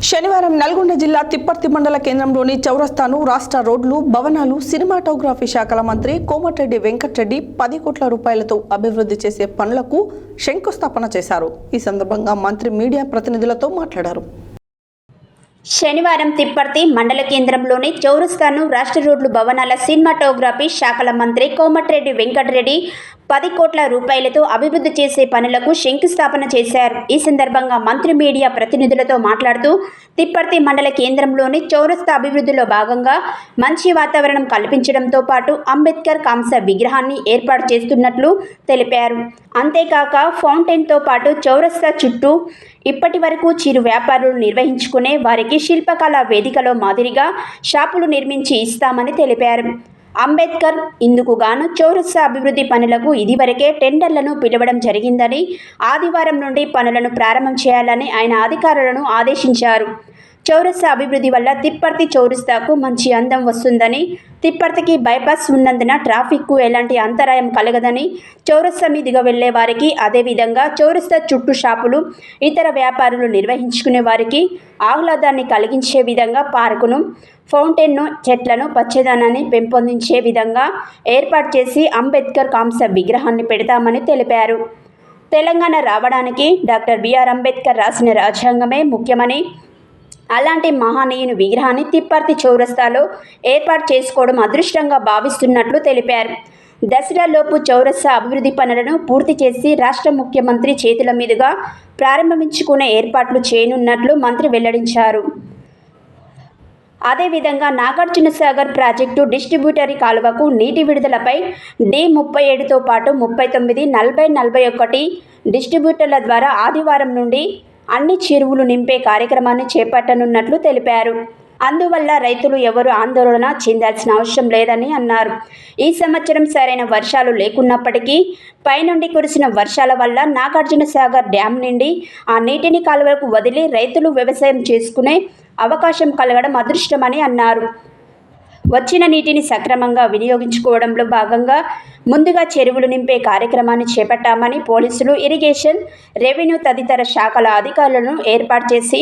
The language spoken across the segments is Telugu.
శనివారం నల్గొండ జిల్లా తిప్పర్తి మండల కేంద్రంలోని చౌరస్తాను రాష్ట్ర రోడ్లు, భవనాలు, సినిమాటోగ్రఫీ శాఖల మంత్రి కోమటిరెడ్డి వెంకటరెడ్డి 10 కోట్ల రూపాయలతో అభివృద్ధి చేసే పనులకు శంకుస్థాపన చేశారు. ఈ సందర్భంగా మంత్రి మీడియా ప్రతినిధులతో మాట్లాడారు. శనివారం తిప్పర్తి మండల కేంద్రంలోని చౌరస్తాను రాష్ట్ర రోడ్లు, భవనాల, సినిమాటోగ్రఫీ శాఖల మంత్రి కోమటిరెడ్డి వెంకటరెడ్డి 10 కోట్ల రూపాయలతో అభివృద్ధి చేసే పనులకు శంకుస్థాపన చేశారు. ఈ సందర్భంగా మంత్రి మీడియా ప్రతినిధులతో మాట్లాడుతూ తిప్పర్తి మండల కేంద్రంలోని చౌరస్తా అభివృద్ధిలో భాగంగా మంచి వాతావరణం కల్పించడంతో పాటు అంబేద్కర్ కాంస్య విగ్రహాన్ని ఏర్పాటు చేస్తున్నట్లు తెలిపారు. అంతేకాక ఫౌంటైన్తో పాటు చౌరస్తా చుట్టూ ఇప్పటి వరకు చిరు వ్యాపారులు నిర్వహించుకునే వారికి శిల్పకళా వేదికలో మాదిరిగా షాపులు నిర్మించి ఇస్తామని తెలిపారు. అంబేద్కర్ ఇందుకు గాను చౌరస్తా అభివృద్ధి పనులకు ఇదివరకే టెండర్లను పిలవడం జరిగిందని, ఆదివారం నుండి పనులను ప్రారంభం చేయాలని ఆయన అధికారులను ఆదేశించారు. చౌరస్తా అభివృద్ధి వల్ల తిప్పర్తి చౌరస్తాకు మంచి అందం వస్తుందని, తిప్పర్తికి బైపాస్ ఉన్నందున ట్రాఫిక్కు ఎలాంటి అంతరాయం కలగదని, చౌరస్తా మీదుగా వెళ్లే వారికి, అదేవిధంగా చౌరస్తా చుట్టూ షాపులు, ఇతర వ్యాపారులు నిర్వహించుకునే వారికి ఆహ్లాదాన్ని కలిగించే విధంగా పార్కును, ఫౌంటైన్ను, చెట్లను, పచ్చదనాన్ని పెంపొందించే విధంగా ఏర్పాటు చేసి అంబేద్కర్ కాంస్య విగ్రహాన్ని పెడతామని తెలిపారు. తెలంగాణ రావడానికి డాక్టర్ బిఆర్ అంబేద్కర్ రాసిన రాజ్యాంగమే ముఖ్యమని, అలాంటి మహనీయుని విగ్రహాన్ని తిప్పర్తి చౌరస్తాలో ఏర్పాటు చేసుకోవడం అదృష్టంగా భావిస్తున్నట్లు తెలిపారు. దసరాలోపు చౌరస్తా అభివృద్ధి పనులను పూర్తి చేసి రాష్ట్ర ముఖ్యమంత్రి చేతుల మీదుగా ప్రారంభించుకునే ఏర్పాట్లు చేయనున్నట్లు మంత్రి వెల్లడించారు. అదేవిధంగా నాగార్జునసాగర్ ప్రాజెక్టు డిస్ట్రిబ్యూటరీ కాలువకు నీటి విడుదలపై D37తో పాటు 39, 40, 41 డిస్ట్రిబ్యూటర్ల ద్వారా ఆదివారం నుండి అన్ని చెరువులు నింపే కార్యక్రమాన్ని చేపట్టనున్నట్లు తెలిపారు. అందువల్ల రైతులు ఎవరు ఆందోళన చెందాల్సిన అవసరం లేదని అన్నారు. ఈ సంవత్సరం సరైన వర్షాలు లేకున్నప్పటికీ పైనుండి కురిసిన వర్షాల వల్ల నాగార్జునసాగర్ డ్యాం నుండి ఆ నీటిని కాలువలకు వదిలి రైతులు వ్యవసాయం చేసుకునే అవకాశం కలగడం అదృష్టమని అన్నారు. వచ్చిన నీటిని సక్రమంగా వినియోగించుకోవడంలో భాగంగా ముందుగా చెరువులు నింపే కార్యక్రమాన్ని చేపట్టామని, పోలీసులు, ఇరిగేషన్, రెవెన్యూ తదితర శాఖల అధికారులను ఏర్పాటు చేసి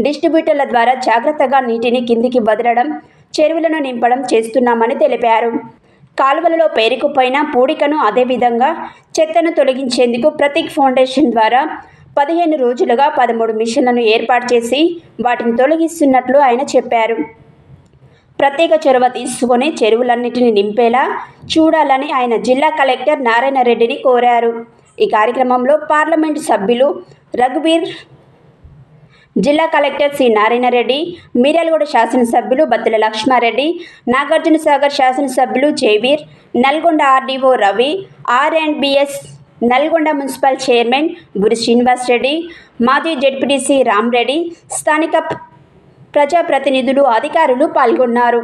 డిస్ట్రిబ్యూటర్ల ద్వారా జాగ్రత్తగా నీటిని కిందికి వదలడం, చెరువులను నింపడం చేస్తున్నామని తెలిపారు. కాలువలలో పేరుకుపోయిన పూడికను, అదేవిధంగా చెత్తను తొలగించేందుకు ప్రతీక్ ఫౌండేషన్ ద్వారా 15 రోజులుగా 13 మిషన్లను ఏర్పాటు చేసి వాటిని తొలగిస్తున్నట్లు ఆయన చెప్పారు. ప్రత్యేక చొరవ తీసుకుని చెరువులన్నింటినీ నింపేలా చూడాలని ఆయన జిల్లా కలెక్టర్ నారాయణ రెడ్డిని కోరారు. ఈ కార్యక్రమంలో పార్లమెంటు సభ్యులు రఘువీర్, జిల్లా కలెక్టర్ సి నారాయణ రెడ్డి, మిర్యాలగూడ శాసనసభ్యులు బత్తుల లక్ష్మారెడ్డి, నాగార్జునసాగర్ శాసనసభ్యులు Jaiveer, Nalgonda RDO Ravi, R&BS Nalgonda municipal chairman గురి శ్రీనివాస్ రెడ్డి, మాజీ జెడ్పీటీసీ రామ్రెడ్డి, స్థానిక ప్రజాప్రతినిధులు, అధికారులు పాల్గొన్నారు.